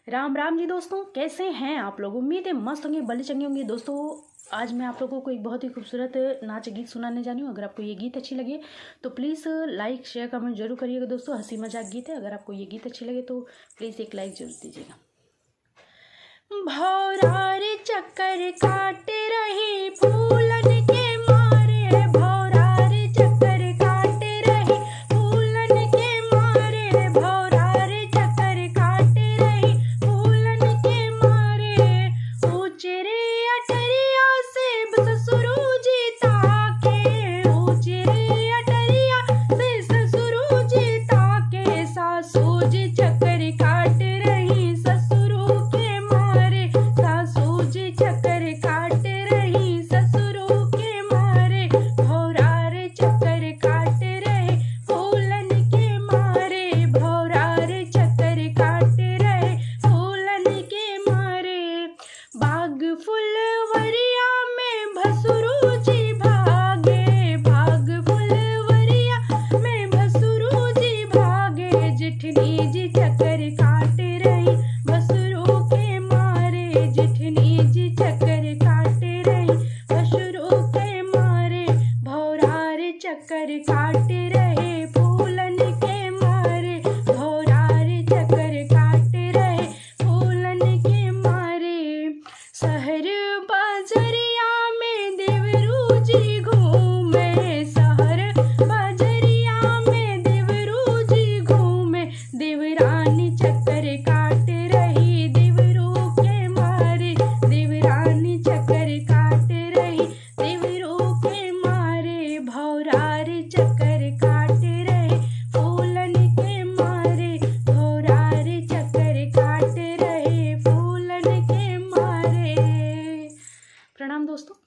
राम राम जी दोस्तों, कैसे हैं आप लोग। उम्मीद है मस्त होंगे, भले चंगे होंगे। दोस्तों आज मैं आप लोगों को एक बहुत ही खूबसूरत नाच गीत सुनाने जानी हूँ। अगर आपको ये गीत अच्छी लगे तो प्लीज़ लाइक शेयर कमेंट जरूर करिएगा। दोस्तों हंसी मजाक गीत है, अगर आपको ये गीत अच्छी लगे तो प्लीज़ एक लाइक जरूर दीजिएगा। भौरा रे चक्कर काट रही फूलन के मारे, भौरा रे चक्कर काट रही फूलन के मारे, भौरा रे चक्कर काट रही फूलन के मारे। ऊंचे रे अटरिया से ससुरु जी ताके, ऊंचे रे अटरिया से ससुरु जी ताके, सासू जी चक्कर काट रही ससुरु के मारे, सासू जी चक्कर काट रही ससुरु के मारे, भौरा रे चक्कर काट रहे फूलन के मारे, भौरा रे चक्कर काट रहे फूलन के मारे। बाग फुलवरिया में भसुरु जी भागे, बाग फुलवरिया में भसुरु जी भागे, जिठनी जी चक्कर काट रही भसुरु के मारे, जिठनी जी चक्कर काट रही भसुरु के मारे, भौरा रे चक्कर काट रहे फूलन के मारे, भौरा रे चक्कर काट रहे फूलन के मारे। शहर बाजरिया में देवरू जी घूमे, शहर बाजरिया में देवरू जी घूमे, देवरानी चक्कर काट रही देवरू के मारे, देवरानी चक्कर काट रही देवरू के मारे, भौरा रे चक्कर काट रहे फूलन के मारे, भौरा रे चक्कर काट रहे फूलन के मारे। प्रणाम दोस्तों।